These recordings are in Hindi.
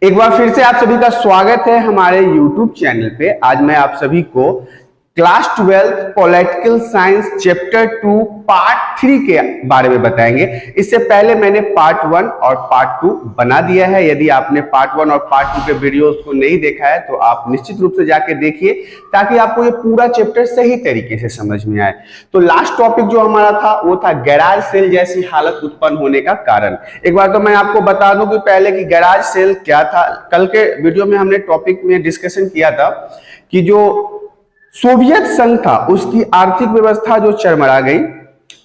एक बार फिर से आप सभी का स्वागत है हमारे YouTube चैनल पे। आज मैं आप सभी को class 12 political science chapter 2 part 3 के बारे में बताएंगे। इससे पहले मैंने पार्ट 1 और पार्ट 2 बना दिया है। यदि आपने पार्ट 1 और पार्ट 2 के वीडियोस को नहीं देखा है तो आप निश्चित रूप से जाके देखिए, ताकि आपको ये पूरा चैप्टर सही तरीके से समझ में आए। तो लास्ट टॉपिक जो हमारा था वो था गैराज सेल जैसी हालत उत्पन्न होने का कारण। एक बार तो मैं आपको बता दूं कि पहले कि गैराज सेल क्या था। कल के वीडियो में हमने टॉपिक में डिस्कशन किया था कि जो सोवियत संघ था उसकी आर्थिक व्यवस्था जो चरमरा गई,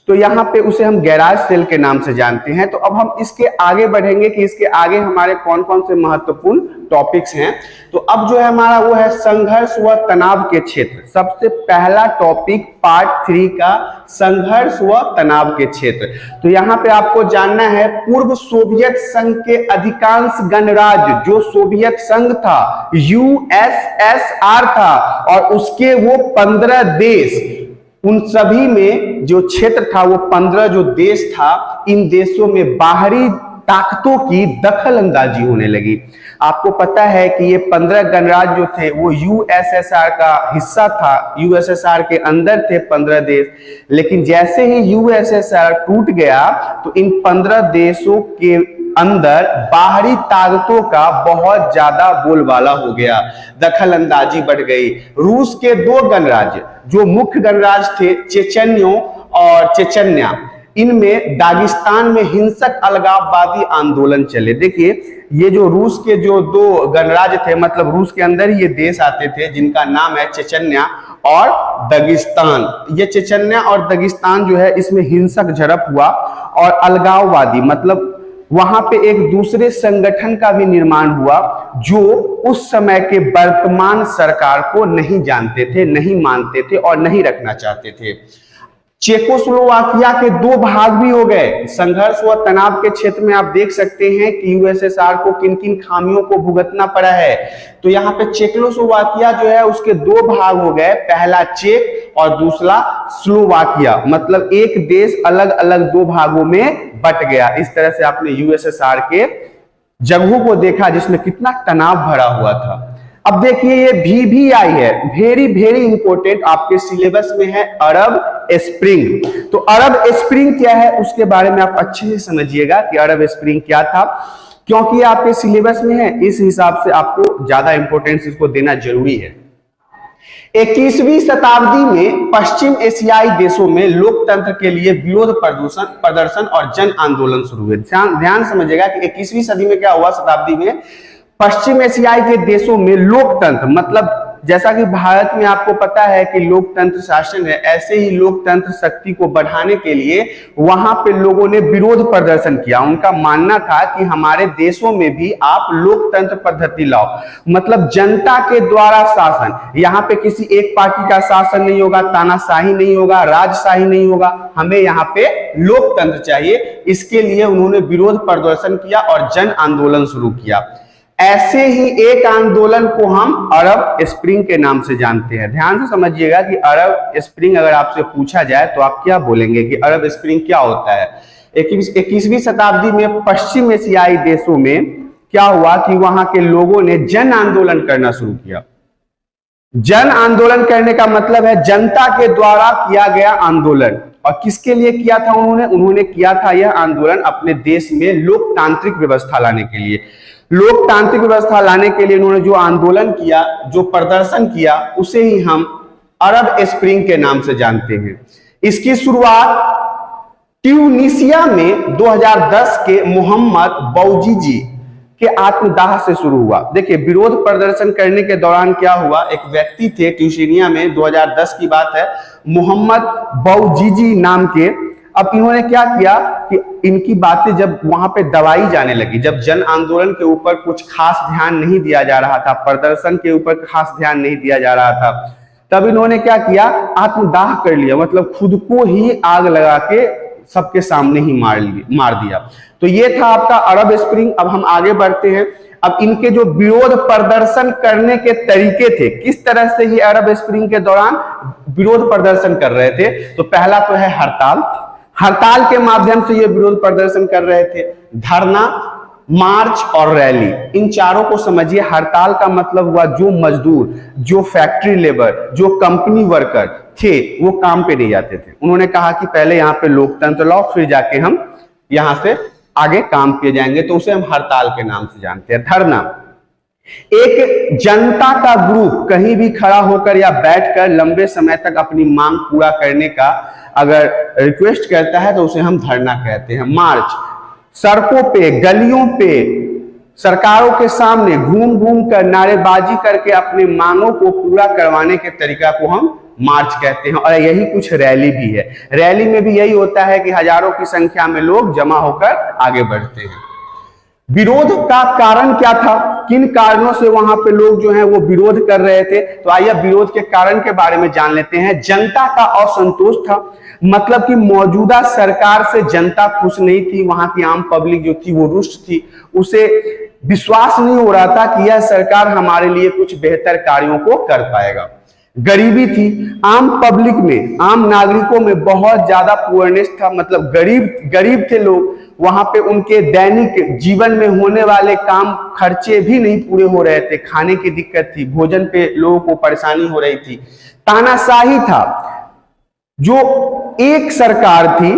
तो यहाँ पे उसे हम गैराज सेल के नाम से जानते हैं। तो अब हम इसके आगे बढ़ेंगे कि इसके आगे हमारे कौन कौन से महत्वपूर्ण टॉपिक्स हैं। तो अब जो है हमारा वो है संघर्ष व तनाव के क्षेत्र। सबसे पहला टॉपिक पार्ट 3 का संघर्ष व तनाव के क्षेत्र। तो यहाँ पे आपको जानना है पूर्व सोवियत संघ के अधिकांश गणराज्य, जो सोवियत संघ था यूएसएसआर था, और उसके वो 15 देश, उन सभी में जो क्षेत्र था वो 15 जो देश था, इन देशों में बाहरी ताकतों की दखल अंदाजी होने लगी। आपको पता है कि ये 15 गणराज्य जो थे वो यूएसएसआर का हिस्सा था। यूएसएसआर के अंदर थे 15 देश, लेकिन जैसे ही यूएसएसआर टूट गया तो इन 15 देशों के अंदर बाहरी ताकतों का बहुत ज्यादा बोलबाला हो गया, दखल अंदाजी बढ़ गई। रूस के 2 गणराज्य जो मुख्य गणराज्य थे, चेचन्यो और चेचन्या, इनमें दागिस्तान में हिंसक अलगाववादी आंदोलन चले। देखिए, ये जो रूस के जो 2 गणराज्य थे, मतलब रूस के अंदर ये देश आते थे जिनका नाम है चेचन्या और दगिस्तान। ये चेचन्या और दगिस्तान जो है इसमें हिंसक झड़प हुआ, और अलगाववादी मतलब वहां पे एक दूसरे संगठन का भी निर्माण हुआ जो उस समय के वर्तमान सरकार को नहीं जानते थे, नहीं मानते थे और नहीं रखना चाहते थे। चेकोस्लोवाकिया के 2 भाग भी हो गए। संघर्ष व तनाव के क्षेत्र में आप देख सकते हैं कि यूएसएसआर को किन किन खामियों को भुगतना पड़ा है। तो यहाँ पे चेकोस्लोवाकिया जो है उसके 2 भाग हो गए, पहला चेक और दूसरा स्लोवाकिया, मतलब एक देश अलग अलग 2 भागों में बट गया। इस तरह से आपने यूएसएसआर के जगहों को देखा जिसमें कितना तनाव भरा हुआ था। अब देखिए, ये VVI है, वेरी वेरी इंपॉर्टेंट, आपके सिलेबस में है अरब स्प्रिंग। तो अरब स्प्रिंग क्या है उसके बारे में आप अच्छे से समझिएगा कि अरब स्प्रिंग क्या था, क्योंकि आपके सिलेबस में है, इस हिसाब से आपको ज्यादा इंपॉर्टेंस इसको देना जरूरी है। 21वीं शताब्दी में पश्चिम एशियाई देशों में लोकतंत्र के लिए विरोध प्रदर्शन और जन आंदोलन शुरू हुए। ध्यान समझिएगा कि 21वीं सदी में क्या हुआ, शताब्दी में पश्चिम एशियाई के देशों में लोकतंत्र, मतलब जैसा कि भारत में आपको पता है कि लोकतंत्र शासन है, ऐसे ही लोकतंत्र शक्ति को बढ़ाने के लिए वहां पे लोगों ने विरोध प्रदर्शन किया। उनका मानना था कि हमारे देशों में भी आप लोकतंत्र पद्धति लाओ, मतलब जनता के द्वारा शासन। यहाँ पे किसी एक पार्टी का शासन नहीं होगा, तानाशाही नहीं होगा, राजशाही नहीं होगा, हमें यहाँ पे लोकतंत्र चाहिए। इसके लिए उन्होंने विरोध प्रदर्शन किया और जन आंदोलन शुरू किया। ऐसे ही एक आंदोलन को हम अरब स्प्रिंग के नाम से जानते हैं। ध्यान से समझिएगा कि अरब स्प्रिंग अगर आपसे पूछा जाए तो आप क्या बोलेंगे कि अरब स्प्रिंग क्या होता है। 21वीं शताब्दी में पश्चिम एशियाई देशों में क्या हुआ कि वहां के लोगों ने जन आंदोलन करना शुरू किया। जन आंदोलन करने का मतलब है जनता के द्वारा किया गया आंदोलन। और किसके लिए किया था उन्होंने किया था यह आंदोलन अपने देश में लोकतांत्रिक व्यवस्था लाने के लिए। लोकतांत्रिक व्यवस्था लाने के लिए उन्होंने जो आंदोलन किया, जो प्रदर्शन किया, उसे ही हम अरब स्प्रिंग के नाम से जानते हैं। इसकी शुरुआत ट्यूनीशिया में 2010 के मोहम्मद बौजीजी के आत्मदाह से शुरू हुआ। देखिए, विरोध प्रदर्शन करने के दौरान क्या हुआ, एक व्यक्ति थे ट्यूनीशिया में, 2010 की बात है, मोहम्मद बौजीजी नाम के। अब इन्होंने क्या किया कि इनकी बातें जब वहां पे दबाई जाने लगी, जब जन आंदोलन के ऊपर कुछ खास ध्यान नहीं दिया जा रहा था, प्रदर्शन के ऊपर खास ध्यान नहीं दिया जा रहा था, तब इन्होंने क्या किया, आत्मदाह कर लिया, मतलब खुद को ही आग लगा के सबके सामने ही मार दिया। तो ये था आपका अरब स्प्रिंग। अब हम आगे बढ़ते हैं। अब इनके जो विरोध प्रदर्शन करने के तरीके थे, किस तरह से ये अरब स्प्रिंग के दौरान विरोध प्रदर्शन कर रहे थे, तो पहला तो है हड़ताल। हड़ताल के माध्यम से ये विरोध प्रदर्शन कर रहे थे। धरना, मार्च और रैली, इन चारों को समझिए। हड़ताल का मतलब हुआ जो मजदूर, जो फैक्ट्री लेबर, जो कंपनी वर्कर थे वो काम पे नहीं जाते थे। उन्होंने कहा कि पहले यहाँ पे लोकतंत्र लाओ, फिर जाके हम यहाँ से आगे काम किए जाएंगे, तो उसे हम हड़ताल के नाम से जानते हैं। धरना, एक जनता का ग्रुप कहीं भी खड़ा होकर या बैठकर लंबे समय तक अपनी मांग पूरा करने का अगर रिक्वेस्ट करता है तो उसे हम धरना कहते हैं। मार्च, सड़कों पे, गलियों पे, सरकारों के सामने घूम घूम कर नारेबाजी करके अपने मांगों को पूरा करवाने के तरीका को हम मार्च कहते हैं। और यही कुछ रैली भी है। रैली में भी यही होता है कि हजारों की संख्या में लोग जमा होकर आगे बढ़ते हैं। विरोध का कारण क्या था, किन कारणों से वहां पे लोग जो हैं वो विरोध कर रहे थे, तो आइए विरोध के कारण के बारे में जान लेते हैं। जनता का असंतोष था, मतलब कि मौजूदा सरकार से जनता खुश नहीं थी। वहां की आम पब्लिक जो थी वो रुष्ट थी, उसे विश्वास नहीं हो रहा था कि यह सरकार हमारे लिए कुछ बेहतर कार्यों को कर पाएगा। गरीबी थी, आम पब्लिक में, आम नागरिकों में बहुत ज्यादा पुअरनेस था, मतलब गरीब थे लोग। वहां पे उनके दैनिक जीवन में होने वाले काम खर्चे भी नहीं पूरे हो रहे थे, खाने की दिक्कत थी, भोजन पे लोगों को परेशानी हो रही थी। तानाशाही था, जो एक सरकार थी,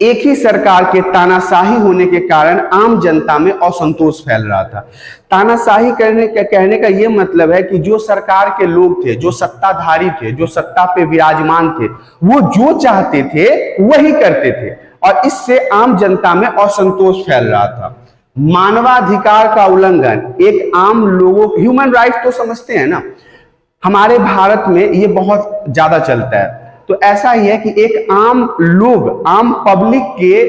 एक ही सरकार के तानाशाही होने के कारण आम जनता में असंतोष फैल रहा था। तानाशाही कहने का यह मतलब है कि जो सरकार के लोग थे, जो सत्ताधारी थे, जो सत्ता पे विराजमान थे, वो जो चाहते थे वही करते थे और इससे आम जनता में असंतोष फैल रहा था। मानवाधिकार का उल्लंघन, एक आम लोगों, ह्यूमन राइट तो समझते हैं ना, हमारे भारत में ये बहुत ज्यादा चलता है। तो ऐसा ही है कि एक आम लोग, आम पब्लिक के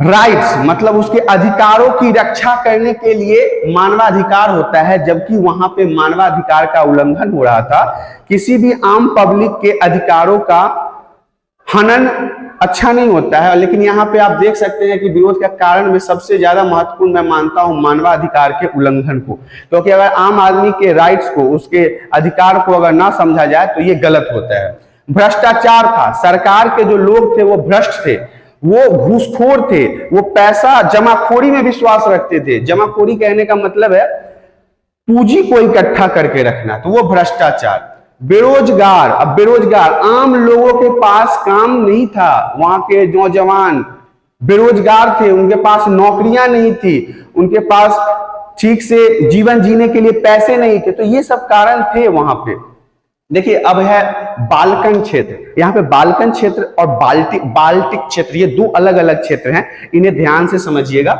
राइट्स, मतलब उसके अधिकारों की रक्षा करने के लिए मानवाधिकार होता है, जबकि वहां पे मानवाधिकार का उल्लंघन हो रहा था। किसी भी आम पब्लिक के अधिकारों का हनन अच्छा नहीं होता है। लेकिन यहाँ पे आप देख सकते हैं कि विरोध का कारण में सबसे ज्यादा महत्वपूर्ण मैं मानता हूं मानवाधिकार के उल्लंघन को, क्योंकि अगर आम आदमी के राइट्स को, उसके अधिकार को अगर ना समझा जाए तो ये गलत होता है। भ्रष्टाचार था, सरकार के जो लोग थे वो भ्रष्ट थे, वो घूसखोर थे, वो पैसा जमाखोरी में विश्वास रखते थे। जमाखोरी कहने का मतलब है पूंजी को इकट्ठा करके रखना, तो वो भ्रष्टाचार। बेरोजगार, अब बेरोजगार, आम लोगों के पास काम नहीं था, वहां के नौजवान बेरोजगार थे, उनके पास नौकरियां नहीं थी, उनके पास ठीक से जीवन जीने के लिए पैसे नहीं थे, तो ये सब कारण थे वहां पे। देखिए अब है बाल्कन क्षेत्र, यहाँ पे बाल्कन क्षेत्र और बाल्टिक क्षेत्र, ये दो अलग अलग क्षेत्र हैं, इन्हें ध्यान से समझिएगा।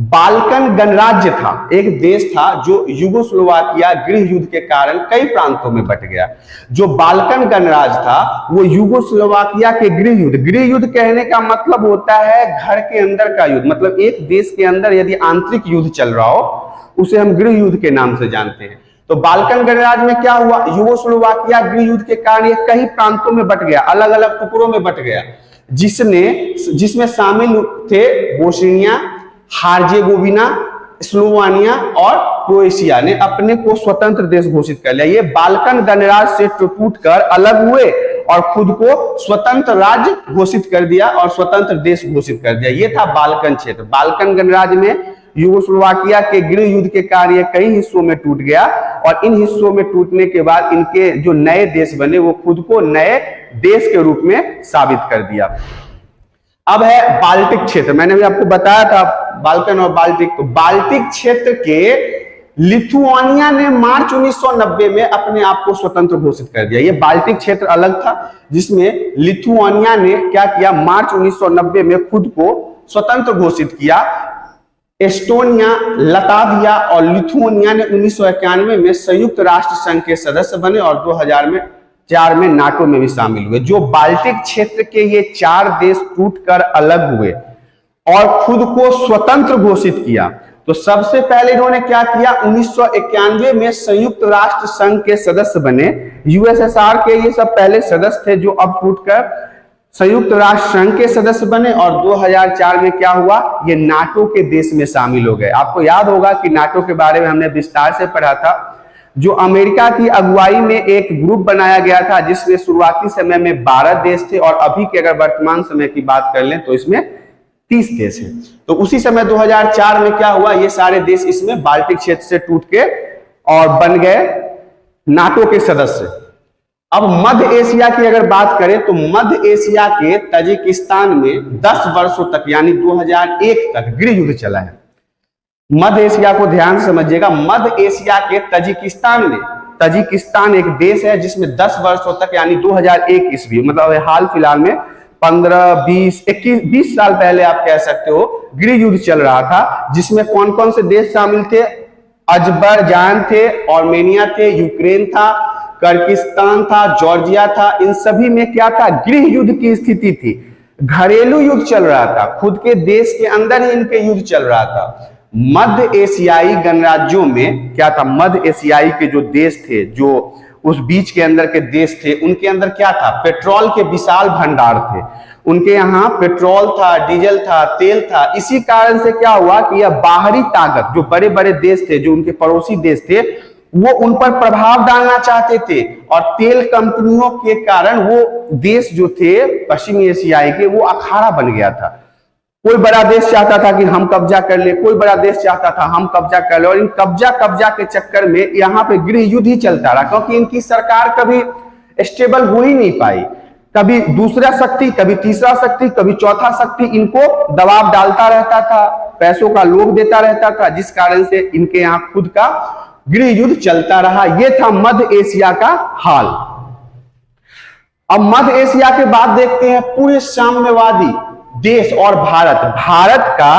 बाल्कन गणराज्य था, एक देश था जो यूगोस्लोवाकिया गृह युद्ध के कारण कई प्रांतों में बट गया। जो बाल्कन गणराज्य था वो यूगोस्लोवाकिया के गृह युद्ध कहने का मतलब होता है घर के अंदर का युद्ध, मतलब एक देश के अंदर यदि आंतरिक युद्ध चल रहा हो उसे हम गृह युद्ध के नाम से जानते हैं। तो बाल्कन गणराज्य में क्या हुआ, यूगोस्लोवाकिया गृह युद्ध के कारण ये कई प्रांतों में बट गया, अलग अलग टुकड़ों में बट गया, जिसमें शामिल थे बोस्निया, हार्जेगोविना, स्लोवानिया और क्रोएशिया ने अपने को स्वतंत्र देश घोषित कर लिया। ये बाल्कन गणराज्य से टूटकर अलग हुए और खुद को स्वतंत्र राज्य घोषित कर दिया और स्वतंत्र देश घोषित कर दिया। ये था बाल्कन क्षेत्र। बाल्कन गणराज्य में यूगोस्लोवाकिया के गृह युद्ध के कार्य कई हिस्सों में टूट गया और इन हिस्सों में टूटने के बाद इनके जो नए देश बने वो खुद को नए देश के रूप में साबित कर दिया। अब है बाल्टिक क्षेत्र, मैंने भी आपको बताया था बाल्कन और बाल्टिक। तो बाल्टिक क्षेत्र के लिथुआनिया ने मार्च 1990 में अपने आप को स्वतंत्र घोषित कर दिया। ये बाल्टिक क्षेत्र अलग था जिसमें लिथुआनिया ने क्या किया, मार्च 1990 में खुद को स्वतंत्र घोषित किया। एस्टोनिया, लताविया और लिथुआनिया ने 1991 में संयुक्त राष्ट्र संघ के सदस्य बने और 2004 में नाटो में भी शामिल हुए। जो बाल्टिक क्षेत्र के ये 4 देश टूटकर अलग हुए और खुद को स्वतंत्र घोषित किया, तो सबसे पहले इन्होंने क्या किया, 1991 में संयुक्त राष्ट्र संघ के सदस्य बने। यूएसएसआर के ये सब पहले सदस्य थे जो अब टूटकर संयुक्त राष्ट्र संघ के सदस्य बने और 2004 में क्या हुआ, ये नाटो के देश में शामिल हो गए। आपको याद होगा कि नाटो के बारे में हमने विस्तार से पढ़ा था। जो अमेरिका की अगुवाई में एक ग्रुप बनाया गया था जिसमें शुरुआती समय में 12 देश थे और अभी के अगर वर्तमान समय की बात कर लें तो इसमें 30 देश है। तो उसी समय 2004 में क्या हुआ, ये सारे देश इसमें बाल्टिक क्षेत्र से टूट के और बन गए नाटो के सदस्य। अब मध्य एशिया की अगर बात करें तो मध्य एशिया के तजिकिस्तान में 10 वर्षों तक यानी 2001 तक गृह युद्ध चला है। मध्य एशिया को ध्यान से समझिएगा, मध्य एशिया के तजिकिस्तान में, तजिकिस्तान एक देश है जिसमें 10 वर्षों तक यानी 2001 ईस्वी, मतलब हाल फिलहाल में 15, 20, 21, 20 साल पहले आप कह सकते हो गृह युद्ध चल रहा था, जिसमें कौन कौन से देश शामिल थे, अजरबैजान थे, आर्मेनिया थे, यूक्रेन था, किर्गिस्तान था, जॉर्जिया था। इन सभी में क्या था, गृह युद्ध की स्थिति थी, घरेलू युद्ध चल रहा था, खुद के देश के अंदर ही इनके युद्ध चल रहा था। मध्य एशियाई गणराज्यों में क्या था, मध्य एशियाई के जो देश थे, जो उस बीच के अंदर के देश थे, उनके अंदर क्या था, पेट्रोल के विशाल भंडार थे। उनके यहाँ पेट्रोल था, डीजल था, तेल था। इसी कारण से क्या हुआ कि यह बाहरी ताकत, जो बड़े बड़े देश थे, जो उनके पड़ोसी देश थे, वो उन पर प्रभाव डालना चाहते थे और तेल कंपनियों के कारण वो देश जो थे पश्चिमी एशियाई के, वो अखाड़ा बन गया था। कोई बड़ा देश चाहता था कि हम कब्जा कर ले, कोई बड़ा देश चाहता था हम कब्जा कर ले, और इन कब्जा के चक्कर में यहाँ पे गृह युद्ध ही चलता रहा, क्योंकि इनकी सरकार कभी स्टेबल हो ही नहीं पाई। कभी दूसरा शक्ति, कभी तीसरा शक्ति, कभी चौथा शक्ति इनको दबाव डालता रहता था, पैसों का लोभ देता रहता था, जिस कारण से इनके यहाँ खुद का गृह युद्ध चलता रहा। यह था मध्य एशिया का हाल। अब मध्य एशिया के बाद देखते हैं पूर्व साम्यवादी देश और भारत। भारत का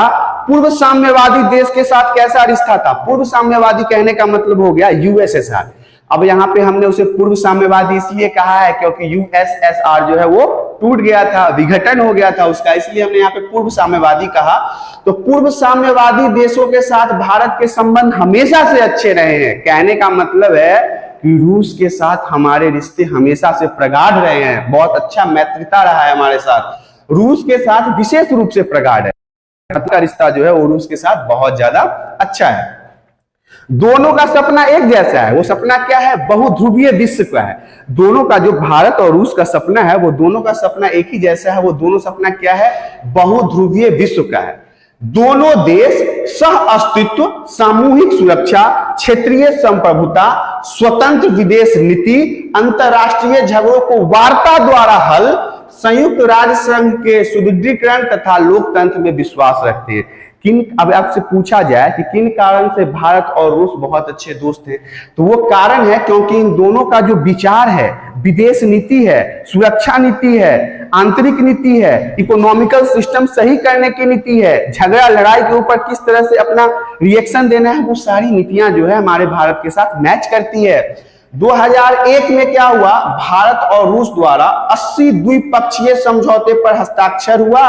पूर्व साम्यवादी देश के साथ कैसा रिश्ता था। पूर्व साम्यवादी कहने का मतलब हो गया यूएसएसआर। अब यहाँ पे हमने उसे पूर्व साम्यवादी इसलिए कहा है क्योंकि यूएसएसआर जो है वो टूट गया था, विघटन हो गया था उसका, इसलिए हमने यहाँ पे पूर्व साम्यवादी कहा। तो पूर्व साम्यवादी देशों के साथ भारत के संबंध हमेशा से अच्छे रहे हैं। कहने का मतलब है कि रूस के साथ हमारे रिश्ते हमेशा से प्रगाढ़ रहे हैं, बहुत अच्छा मैत्रिता रहा है हमारे साथ। रूस के साथ विशेष रूप से प्रगाढ़ है, भारत का रिश्ता जो है वो रूस के साथ बहुत ज्यादा अच्छा है। दोनों का सपना एक जैसा है। वो सपना क्या है, बहुध्रुवीय विश्व का है। दोनों का जो भारत और रूस का सपना है, वो दोनों का सपना एक ही जैसा है। वो दोनों सपना क्या है, बहुध्रुवीय विश्व का है। दोनों देश सह अस्तित्व, सामूहिक सुरक्षा, क्षेत्रीय संप्रभुता, स्वतंत्र विदेश नीति, अंतरराष्ट्रीय झगड़ों को वार्ता द्वारा हल, संयुक्त राज्य संघ के सुदृढ़ीकरण तथा लोकतंत्र में विश्वास रखते हैं। अब आपसे पूछा जाए कि किन कारण से भारत और रूस बहुत अच्छे दोस्त हैं, तो वो कारण है क्योंकि इन दोनों का जो विचार है, विदेश नीति है, सुरक्षा नीति है, आंतरिक नीति है, इकोनॉमिकल सिस्टम सही करने की नीति है, झगड़ा लड़ाई के ऊपर किस तरह से अपना रिएक्शन देना है, वो सारी नीतियां जो है हमारे भारत के साथ मैच करती है। 2001 में क्या हुआ, भारत और रूस द्वारा 80 द्विपक्षीय समझौते पर हस्ताक्षर हुआ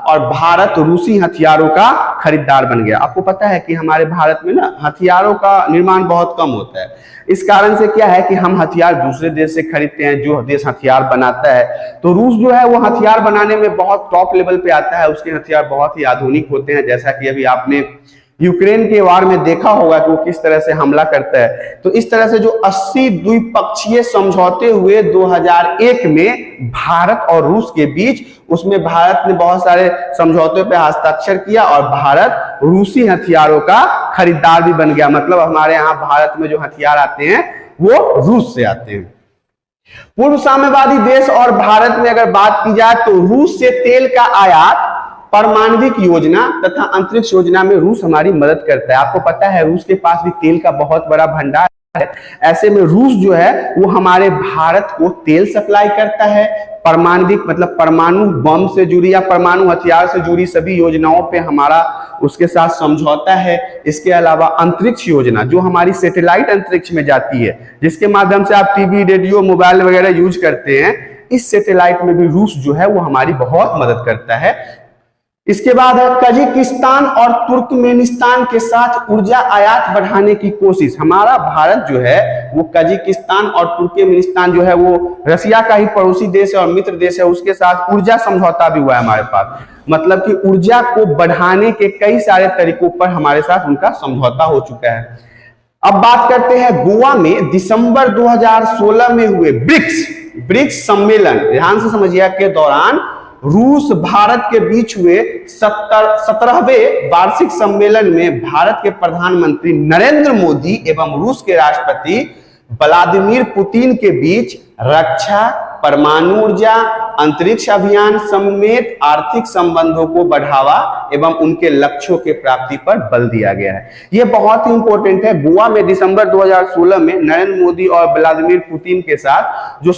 और भारत रूसी हथियारों का खरीदार बन गया। आपको पता है कि हमारे भारत में ना हथियारों का निर्माण बहुत कम होता है। इस कारण से क्या है कि हम हथियार दूसरे देश से खरीदते हैं, जो देश हथियार बनाता है। तो रूस जो है वो हथियार बनाने में बहुत टॉप लेवल पे आता है, उसके हथियार बहुत ही आधुनिक होते हैं, जैसा कि अभी आपने यूक्रेन के वार में देखा होगा कि वो किस तरह से हमला करता है। तो इस तरह से जो 80 द्विपक्षीय समझौते हुए 2001 में भारत और रूस के बीच, उसमें भारत ने बहुत सारे समझौते पे हस्ताक्षर किया और भारत रूसी हथियारों का खरीदार भी बन गया। मतलब हमारे यहाँ भारत में जो हथियार आते हैं वो रूस से आते हैं। पूर्व साम्यवादी देश और भारत में अगर बात की जाए तो रूस से तेल का आयात, परमाणविक योजना तथा अंतरिक्ष योजना में रूस हमारी मदद करता है। आपको पता है रूस के पास भी तेल का बहुत बड़ा भंडार है। ऐसे में रूस जो है वो हमारे भारत को तेल सप्लाई करता है। परमाणविक मतलब परमाणु बम से जुड़ी या परमाणु हथियार से जुड़ी सभी योजनाओं पे हमारा उसके साथ समझौता है। इसके अलावा अंतरिक्ष योजना जो हमारी सैटेलाइट अंतरिक्ष में जाती है, जिसके माध्यम से आप टीवी, रेडियो, मोबाइल वगैरह यूज करते हैं, इस सैटेलाइट में भी रूस जो है वो हमारी बहुत मदद करता है। इसके बाद है कजाकिस्तान और तुर्कमेनिस्तान के साथ ऊर्जा आयात बढ़ाने की कोशिश। हमारा भारत जो है वो कजाकिस्तान और तुर्कमेनिस्तान जो है वो रसिया का ही पड़ोसी देश है और मित्र देश है, उसके साथ ऊर्जा समझौता भी हुआ है हमारे पास। मतलब कि ऊर्जा को बढ़ाने के कई सारे तरीकों पर हमारे साथ उनका समझौता हो चुका है। अब बात करते हैं गोवा में दिसंबर 2016 में हुए ब्रिक्स सम्मेलन, ध्यान से समझिए, के दौरान रूस भारत के बीच हुए 17वें वार्षिक सम्मेलन में भारत के प्रधानमंत्री नरेंद्र मोदी एवं रूस के राष्ट्रपति व्लादिमीर पुतिन के बीच रक्षा, परमाणु ऊर्जा, अंतरिक्ष अभियान समेत आर्थिक संबंधों को बढ़ावा एवं उनके लक्ष्यों के प्राप्ति पर बल दिया गया है। यह बहुत ही इंपॉर्टेंट है। गोवा में दिसंबर 2016 में नरेंद्र मोदी और व्लादिमीर पुतिन के साथ जो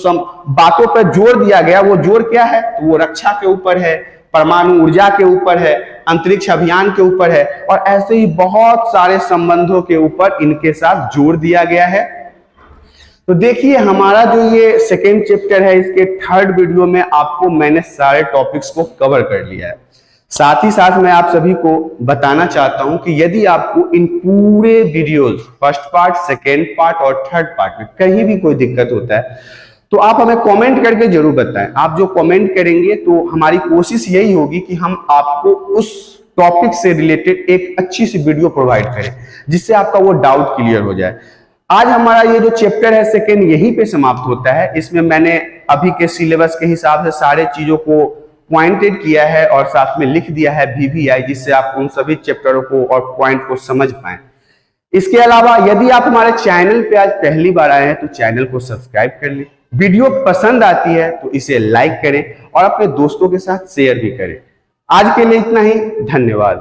बातों पर जोर दिया गया, वो जोर क्या है? तो वो रक्षा के ऊपर है, परमाणु ऊर्जा के ऊपर है, अंतरिक्ष अभियान के ऊपर है और ऐसे ही बहुत सारे संबंधों के ऊपर इनके साथ जोर दिया गया है। तो देखिए, हमारा जो ये सेकेंड चैप्टर है, इसके थर्ड वीडियो में आपको मैंने सारे टॉपिक्स को कवर कर लिया है। साथ ही साथ मैं आप सभी को बताना चाहता हूं कि यदि आपको इन पूरे videos first part, second part और थर्ड पार्ट में कहीं भी कोई दिक्कत होता है तो आप हमें कमेंट करके जरूर बताएं। आप जो कमेंट करेंगे तो हमारी कोशिश यही होगी कि हम आपको उस टॉपिक से रिलेटेड एक अच्छी सी वीडियो प्रोवाइड करें जिससे आपका वो डाउट क्लियर हो जाए। आज हमारा ये जो चैप्टर है सेकेंड यहीं पे समाप्त होता है। इसमें मैंने अभी के सिलेबस के हिसाब से सारे चीजों को पॉइंटेड किया है और साथ में लिख दिया है VVI, जिससे आप उन सभी चैप्टरों को और पॉइंट को समझ पाएं। इसके अलावा यदि आप हमारे चैनल पे आज पहली बार आए हैं तो चैनल को सब्सक्राइब कर लें। वीडियो पसंद आती है तो इसे लाइक करें और अपने दोस्तों के साथ शेयर भी करें। आज के लिए इतना ही, धन्यवाद।